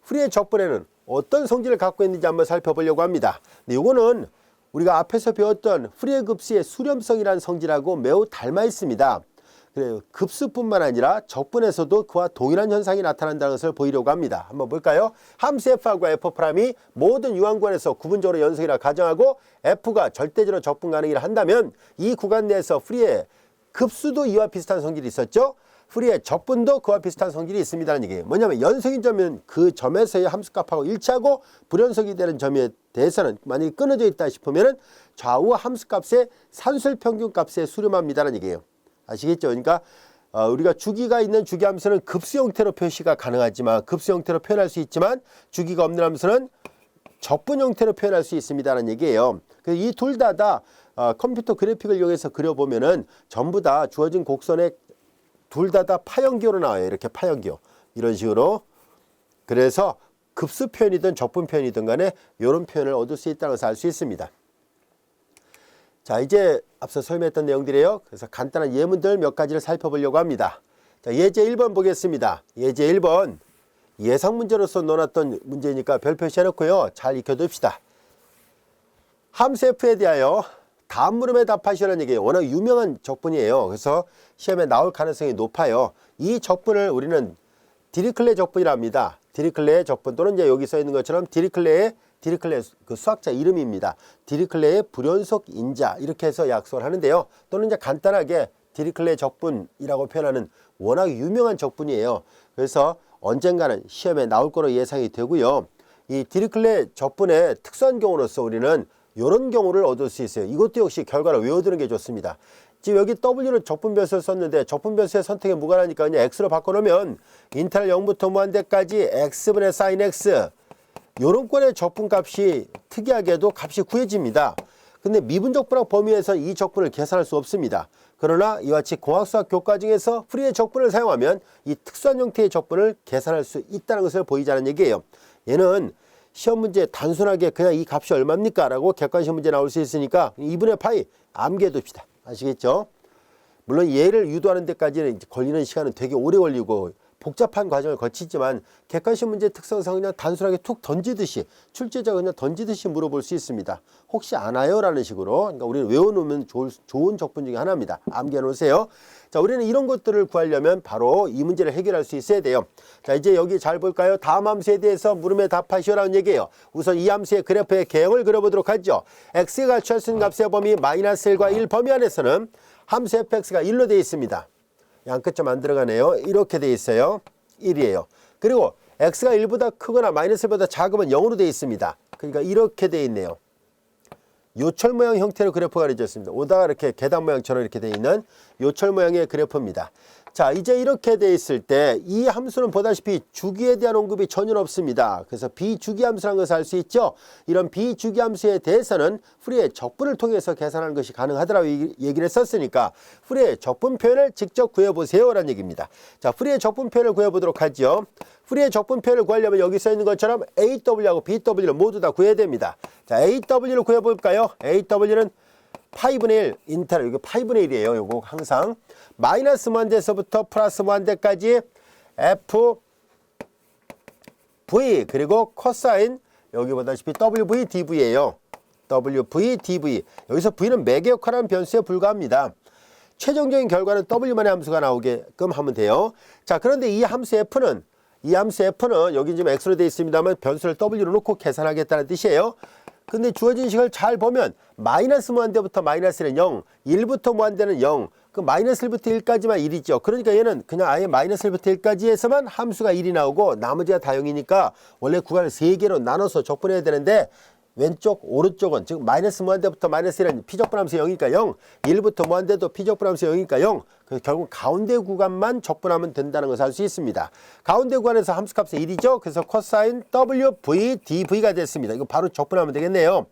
프리의 적분에는 어떤 성질을 갖고 있는지 한번 살펴보려고 합니다. 근데 이거는 우리가 앞에서 배웠던 프리의 급수의 수렴성이라는 성질하고 매우 닮아 있습니다. 그래요. 급수뿐만 아니라 적분에서도 그와 동일한 현상이 나타난다는 것을 보이려고 합니다. 한번 볼까요? 함수 F하고 F'이 모든 유한구간에서 구분적으로 연속이라 가정하고 F가 절대적으로 적분 가능이라 한다면 이 구간 내에서 프리의 급수도 이와 비슷한 성질이 있었죠. 프리의 적분도 그와 비슷한 성질이 있습니다는 얘기예요. 뭐냐면 연속인 점은 그 점에서의 함수값하고 일치하고 불연속이 되는 점에 대해서는 만약에 끊어져 있다 싶으면 좌우 함수값의 산술평균값에 수렴합니다는 얘기예요. 아시겠죠? 그러니까 우리가 주기가 있는 주기함수는 급수 형태로 표시가 가능하지만 급수 형태로 표현할 수 있지만 주기가 없는 함수는 적분 형태로 표현할 수 있습니다라는 얘기예요. 이 둘 다 컴퓨터 그래픽을 이용해서 그려보면은 전부 다 주어진 곡선에 둘 다 파형기호로 나와요. 이렇게 파형기호 이런 식으로. 그래서 급수 표현이든 적분 표현이든 간에 이런 표현을 얻을 수 있다는 것을 알 수 있습니다. 자, 이제 앞서 설명했던 내용들이에요. 그래서 간단한 예문들 몇 가지를 살펴보려고 합니다. 자, 예제 1번 보겠습니다. 예제 1번 예상 문제로서 논했던 문제니까 별 표시해놓고요. 잘 익혀둡시다. 함수 F에 대하여 다음 물음에 답하시라는 얘기예요. 워낙 유명한 적분이에요. 그래서 시험에 나올 가능성이 높아요. 이 적분을 우리는 디리클레 적분이라 합니다. 디리클레의 적분 또는 이제 여기 써 있는 것처럼 디리클레 그 수학자 이름입니다. 디리클레의 불연속 인자 이렇게 해서 약속을 하는데요. 또는 이제 간단하게 디리클레 적분이라고 표현하는 워낙 유명한 적분이에요. 그래서 언젠가는 시험에 나올 거로 예상이 되고요. 이 디리클레 적분의 특수한 경우로서 우리는 이런 경우를 얻을 수 있어요. 이것도 역시 결과를 외워두는 게 좋습니다. 지금 여기 W는 적분 변수를 썼는데 적분 변수의 선택에 무관하니까 그냥 X로 바꿔놓으면 인터널 0부터 무한대까지 X분의 sin X 요런 권의 적분값이 특이하게도 값이 구해집니다. 근데 미분적분학 범위에서 이 적분을 계산할 수 없습니다. 그러나 이와 같이 공학수학 교과 중에서 프리의 적분을 사용하면 이 특수한 형태의 적분을 계산할 수 있다는 것을 보이자는 얘기예요. 얘는 시험 문제 단순하게 그냥 이 값이 얼마입니까? 라고 객관식 문제 나올 수 있으니까 2분의 파이 암기해 둡시다. 아시겠죠? 물론 얘를 유도하는 데까지는 걸리는 시간은 되게 오래 걸리고 복잡한 과정을 거치지만 객관식 문제 특성상 그냥 단순하게 툭 던지듯이 출제자가 그냥 던지듯이 물어볼 수 있습니다. 혹시 아나요? 라는 식으로. 그러니까 우리는 외워놓으면 좋은 적분 중에 하나입니다. 암기해 놓으세요. 자, 우리는 이런 것들을 구하려면 바로 이 문제를 해결할 수 있어야 돼요. 자, 이제 여기 잘 볼까요? 다음 함수에 대해서 물음에 답하시오라는 얘기예요. 우선 이 함수의 그래프의 개형을 그려보도록 하죠. x가 취할 수 있는 값의 범위 -1과 1 범위 안에서는 함수 fx가 1로 되어 있습니다. 양끝점 안 들어가네요. 이렇게 되어 있어요. 1이에요. 그리고 x가 1보다 크거나 -1보다 작으면 0으로 되어 있습니다. 그러니까 이렇게 되어 있네요. 요철 모양 형태로 그래프가 그려졌습니다. 오다가 이렇게 계단 모양처럼 이렇게 되어 있는 요철 모양의 그래프입니다. 자, 이제 이렇게 되어 있을 때 이 함수는 보다시피 주기에 대한 언급이 전혀 없습니다. 그래서 비주기 함수라는 것을 알 수 있죠. 이런 비주기 함수에 대해서는 프리의 적분을 통해서 계산하는 것이 가능하다라고 얘기를 했었으니까 프리의 적분 표현을 직접 구해보세요 라는 얘기입니다. 자, 프리의 적분 표현을 구해보도록 하죠. 프리의 적분 표현을 구하려면 여기 써 있는 것처럼 AW하고 BW를 모두 다 구해야 됩니다. 자, AW를 구해볼까요? AW는 파이분의 1 인터널, 이거 파이분의 1이에요. 요거 항상 마이너스 무한대에서부터 플러스 무한대까지 F V 그리고 코사인 여기 보다시피 WV DV예요. WV DV 여기서 V는 매개 역할하는 변수에 불과합니다. 최종적인 결과는 W만의 함수가 나오게끔 하면 돼요. 자, 그런데 이 함수 F는 여기 지금 X로 되어 있습니다만 변수를 W로 놓고 계산하겠다는 뜻이에요. 근데 주어진 식을 잘 보면 마이너스 무한대부터 마이너스는 0, 1부터 무한대는 0, 그 마이너스 1부터 1까지만 1이죠. 그러니까 얘는 그냥 아예 마이너스 1부터 1까지 해서만 함수가 1이 나오고 나머지가 다 0이니까 원래 구간을 3개로 나눠서 적분해야 되는데 왼쪽 오른쪽은 즉 마이너스 무한대부터 마이너스 1은 피적분함수 0이니까 0, 1부터 무한대도 피적분함수 0이니까 0. 그래서 결국 가운데 구간만 적분하면 된다는 것을 알 수 있습니다. 가운데 구간에서 함수값은 1이죠. 그래서 코사인 WV DV가 됐습니다. 이거 바로 적분하면 되겠네요.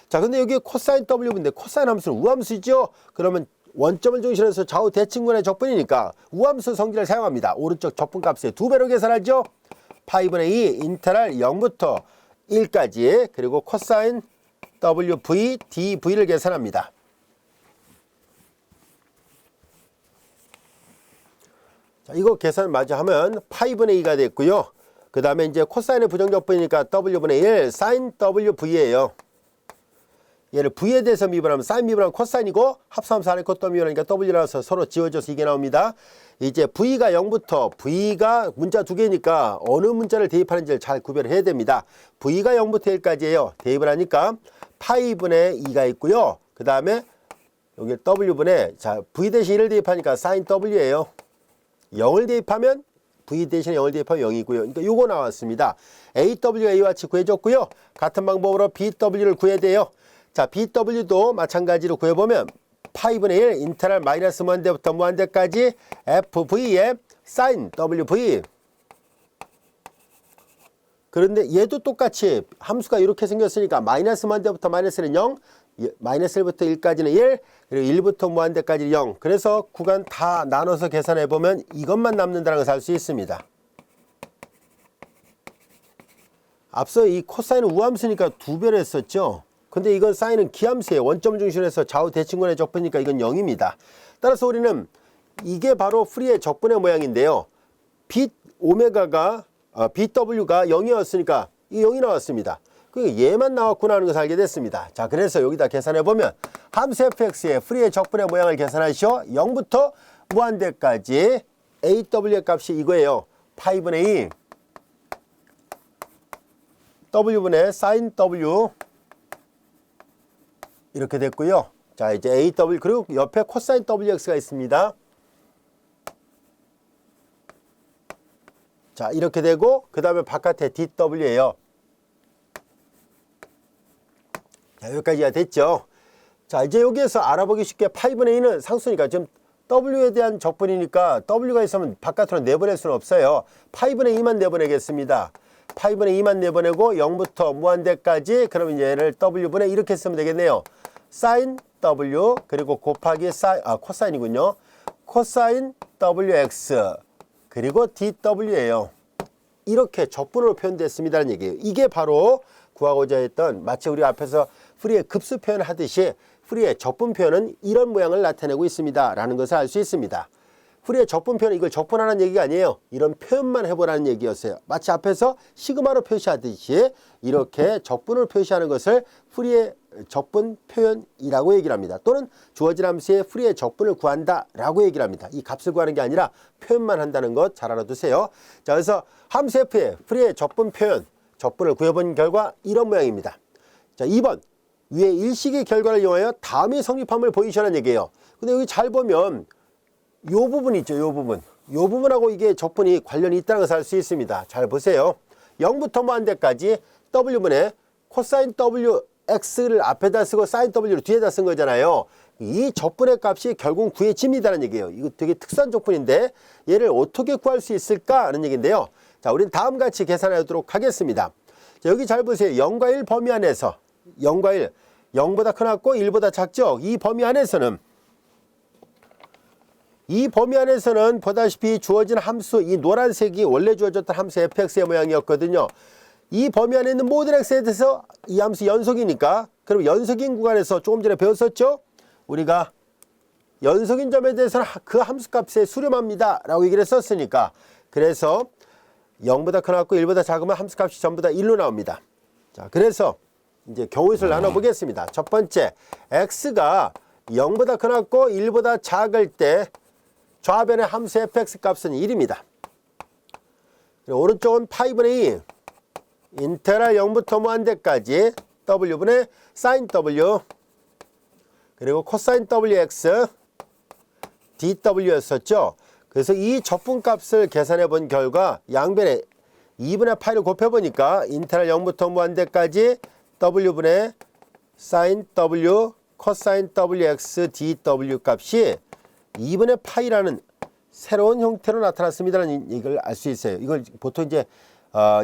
자, 근데 여기 코사인 W인데 코사인 함수는 우함수죠. 그러면 원점을 중심으로 해서 좌우 대칭분의 적분이니까 우함수 성질을 사용합니다. 오른쪽 적분값의 2배로 계산하죠. 파이분의 2 인터널 0부터 1까지 그리고 코사인 WV DV를 계산합니다. 자, 이거 계산 마저 하면 파이분의 2가 됐고요. 그 다음에 이제 코사인의 부정적분이니까 W분의 1 sin WV예요. 얘를 V에 대해서 미분하면 사인 미분하면 코사인이고 합성하면서 안에 것도 미분하니까 W라서 서로 지워져서 이게 나옵니다. 이제 V가 0부터 V가 문자 두 개니까 어느 문자를 대입하는지를 잘 구별을 해야 됩니다. V가 0부터 1까지예요. 대입을 하니까 파이분의 2가 있고요. 그 다음에 여기 W분의 자 V 대신 1을 대입하니까 sin W예요. 0을 대입하면 V 대신에 0을 대입하면 0이고요. 그러니까 요거 나왔습니다. AW가 A와 같이 구해줬고요. 같은 방법으로 BW를 구해야 돼요. 자, BW도 마찬가지로 구해보면 파이분의 1 인테그랄 마이너스 무한대부터 무한대까지 FV에 sin WV. 그런데 얘도 똑같이 함수가 이렇게 생겼으니까 마이너스 무한대부터 마이너스는 0, 마이너스 1부터 1까지는 1, 그리고 1부터 무한대까지 0. 그래서 구간 다 나눠서 계산해보면 이것만 남는다는 것을 알 수 있습니다. 앞서 이 코사인은 우함수니까 2배를 했었죠. 근데 이건 사인은 기함수예요. 원점 중심에서 좌우 대칭근의 적분이니까 이건 0입니다. 따라서 우리는 이게 바로 프리의 적분의 모양인데요. BW가 0이었으니까 이 0이 나왔습니다. 그러니까 얘만 나왔구나 하는 것을 알게 됐습니다. 자, 그래서 여기다 계산해보면 함수 fx의 프리의 적분의 모양을 계산하시오. 0부터 무한대까지 AW의 값이 이거예요. 파이분의 2 W분의 sin W 이렇게 됐고요. 자, 이제 AW 그리고 옆에 코사인 WX가 있습니다. 자, 이렇게 되고 그 다음에 바깥에 DW예요. 자, 여기까지가 됐죠. 자, 이제 여기에서 알아보기 쉽게 파이분의 2는 상수니까 지금 W에 대한 적분이니까 W가 있으면 바깥으로 내보낼 수는 없어요. 파이분의 2만 내보내겠습니다. 파이분의 2만 내보내고 0부터 무한대까지 그러면 얘를 W분의 이렇게 쓰면 되겠네요. sin W 그리고 곱하기 코사인이군요. 코사인 WX 그리고 DW예요. 이렇게 적분으로 표현됐습니다는 얘기예요. 이게 바로 구하고자 했던 마치 우리 앞에서 프리의 급수 표현 하듯이 프리의 적분 표현은 이런 모양을 나타내고 있습니다 라는 것을 알 수 있습니다. 프리의 적분 표현은 이걸 적분하라는 얘기가 아니에요. 이런 표현만 해보라는 얘기였어요. 마치 앞에서 시그마로 표시하듯이 이렇게 적분을 표시하는 것을 프리의 적분 표현이라고 얘기를 합니다. 또는 주어진 함수의 프리의 적분을 구한다 라고 얘기를 합니다. 이 값을 구하는 게 아니라 표현만 한다는 것 잘 알아두세요. 자, 그래서 함수 f의 프리의 적분 표현, 적분을 구해본 결과 이런 모양입니다. 자, 2번 위에 일식의 결과를 이용하여 다음의 성립함을 보이시라는 얘기예요. 근데 여기 잘 보면 요 부분 있죠. 요 부분. 요 부분하고 이게 적분이 관련이 있다는 것을 알 수 있습니다. 잘 보세요. 0부터 무한대까지 W분의 코사인 WX를 앞에다 쓰고 사인 W를 뒤에다 쓴 거잖아요. 이 적분의 값이 결국 구해집니다는 얘기예요. 이거 되게 특수한 적분인데 얘를 어떻게 구할 수 있을까 하는 얘기인데요. 자, 우리는 다음같이 계산하도록 하겠습니다. 자, 여기 잘 보세요. 0과 1 범위 안에서 0과 1, 0보다 크고 1보다 작죠. 이 범위 안에서는 보다시피 주어진 함수, 이 노란색이 원래 주어졌던 함수 fx의 모양이었거든요. 이 범위 안에 있는 모든 x에 대해서 이 함수 연속이니까, 그럼 연속인 구간에서 조금 전에 배웠었죠? 우리가 연속인 점에 대해서는 그 함수 값에 수렴합니다 라고 얘기를 했었으니까, 그래서 0보다 크고 1보다 작으면 함수 값이 전부 다 1로 나옵니다. 자, 그래서 이제 경우수를 나눠보겠습니다. 첫 번째, x가 0보다 크고 1보다 작을 때 좌변의 함수 fx 값은 1입니다. 그리고 오른쪽은 파이분의 2 인테그랄 0부터 무한대까지 w분의 sin w 그리고 코사인 wx dw였었죠. 그래서 이 적분값을 계산해 본 결과 양변에 2분의 파이를 곱해보니까 인테그랄 0부터 무한대까지 w분의 sin w 코사인 wx dw 값이 2분의 파이라는 새로운 형태로 나타났습니다라는 이걸 알 수 있어요. 이걸 보통 이제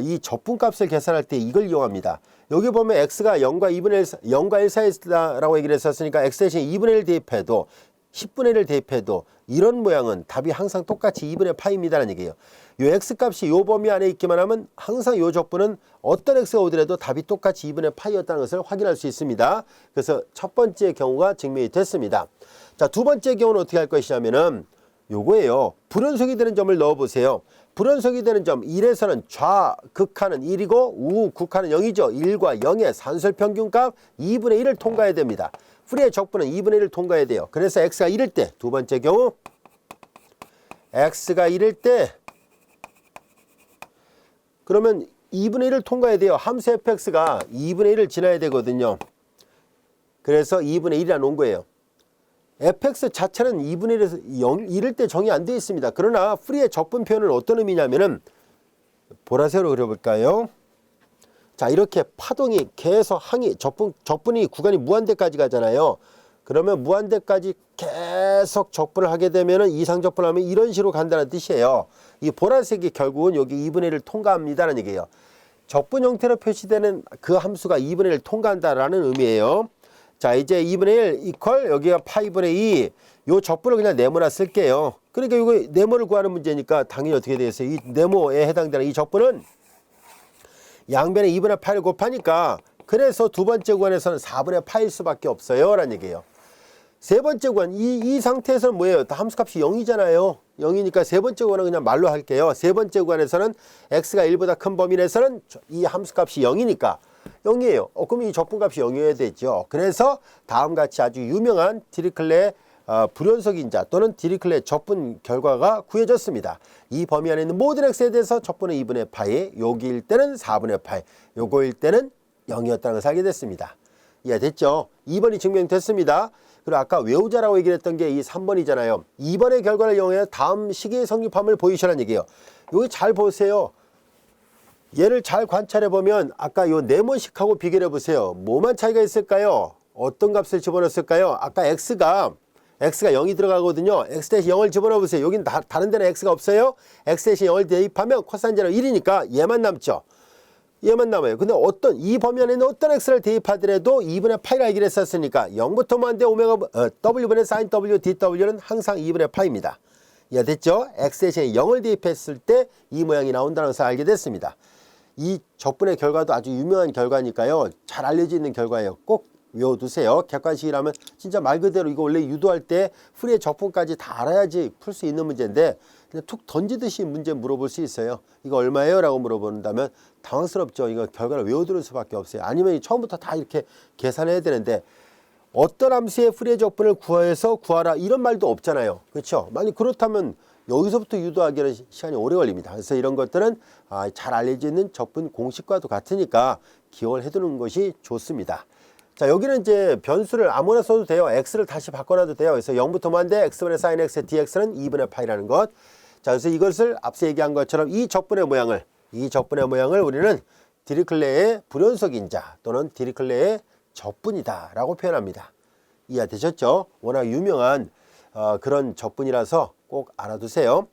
이 적분값을 계산할 때 이걸 이용합니다. 여기 보면 x가 0과 1 사이에 있다라고 얘기를 했었으니까 x 대신 2분의 1 대입해도 10분의 1을 대입해도 이런 모양은 답이 항상 똑같이 2분의 파이입니다라는 얘기예요. 이 x값이 이 범위 안에 있기만 하면 항상 이 적분은 어떤 x가 오더라도 답이 똑같이 2분의 파이였다는 것을 확인할 수 있습니다. 그래서 첫 번째 경우가 증명이 됐습니다. 자, 두 번째 경우는 어떻게 할 것이냐면은 요거예요. 불연속이 되는 점을 넣어보세요. 불연속이 되는 점 1에서는 좌극하는 1이고 우극하는 0이죠. 1과 0의 산술평균값 2분의 1을 통과해야 됩니다. 프리의 적분은 2분의 1을 통과해야 돼요. 그래서 x가 1일 때 두 번째 경우 x가 1일 때 그러면 2분의 1을 통과해야 돼요. 함수 fx가 2분의 1을 지나야 되거든요. 그래서 2분의 1이라 놓은 거예요. fx 자체는 2분의 1에서 0, 1일 때 정의 안 되어 있습니다. 그러나 프리의 적분 표현은 어떤 의미냐면은 보라색으로 그려볼까요? 자, 이렇게 파동이 계속 항이 적분이 구간이 무한대까지 가잖아요. 그러면 무한대까지 계속 적분을 하게 되면은 이상적분하면 이런 식으로 간다는 뜻이에요. 이 보라색이 결국은 여기 2분의 1을 통과합니다라는 얘기예요. 적분 형태로 표시되는 그 함수가 2분의 1을 통과한다라는 의미예요. 자, 이제 2분의 1 이퀄 여기가 파이분의 2. 요 적분을 그냥 네모나 쓸게요. 그러니까 이거 네모를 구하는 문제니까 당연히 어떻게 되겠어요? 이 네모에 해당되는 이 적분은 양변에 2분의 8을 곱하니까 그래서 두 번째 구간에서는 4분의 8일 수밖에 없어요 라는 얘기예요. 세 번째 구간 이 상태에서는 뭐예요? 다 함수값이 0이잖아요. 0이니까 세 번째 구간은 그냥 말로 할게요. 세 번째 구간에서는 x가 1보다 큰 범위 내에서는 이 함수값이 0이니까 0이에요. 그럼 이 적분값이 0이어야 되죠. 그래서 다음같이 아주 유명한 디리클레 불연속 인자 또는 디리클레 적분 결과가 구해졌습니다. 이 범위 안에 있는 모든 x에 대해서 적분은 2분의 파이, 여기일 때는 4분의 파이, 요거일 때는 0이었다는 것을 알게 됐습니다. 이해됐죠? 2번이 증명됐습니다. 그리고 아까 외우자라고 얘기를 했던 게 이 3번이잖아요. 2번의 결과를 이용해 다음 시기의 성립함을 보이시라는 얘기예요. 여기 잘 보세요. 얘를 잘 관찰해 보면 아까 요 네모식하고 비교해 보세요. 뭐만 차이가 있을까요? 어떤 값을 집어넣었을까요? 아까 x가 0이 들어가거든요. x 대신 0을 집어넣어 보세요. 여긴 다른 데는 x가 없어요. x 대신 0을 대입하면 코사인 제로 1이니까 얘만 남죠. 얘만 남아요. 근데 어떤 이 범위 안에 있는 어떤 x를 대입하더라도 2분의 파이라 얘기를 했었으니까 0부터 무한대 오메가 w분의 sin w dw는 항상 2분의 파이입니다. 이해됐죠? x 대신 0을 대입했을 때 이 모양이 나온다는 것을 알게 됐습니다. 이 적분의 결과도 아주 유명한 결과니까요. 잘 알려져 있는 결과예요. 꼭 외워두세요. 객관식이라면 진짜 말 그대로 이거 원래 유도할 때 프리의 적분까지 다 알아야지 풀 수 있는 문제인데 그냥 툭 던지듯이 문제 물어볼 수 있어요. 이거 얼마예요? 라고 물어본다면 당황스럽죠. 이거 결과를 외워두는 수밖에 없어요. 아니면 처음부터 다 이렇게 계산해야 되는데 어떤 함수의 프리의 적분을 구해서 구하라 이런 말도 없잖아요. 그렇죠? 만약 그렇다면 여기서부터 유도하기는 시간이 오래 걸립니다. 그래서 이런 것들은 잘 알려져 있는 적분 공식과도 같으니까 기억을 해두는 것이 좋습니다. 자, 여기는 이제 변수를 아무나 써도 돼요. x를 다시 바꿔놔도 돼요. 그래서 0부터 무한대 x분의 sin x dx는 2분의 파이라는 것. 자, 그래서 이것을 앞서 얘기한 것처럼 이 적분의 모양을 우리는 디리클레의 불연속 인자 또는 디리클레의 적분이다 라고 표현합니다. 이해되셨죠? 워낙 유명한 그런 적분이라서 꼭 알아두세요.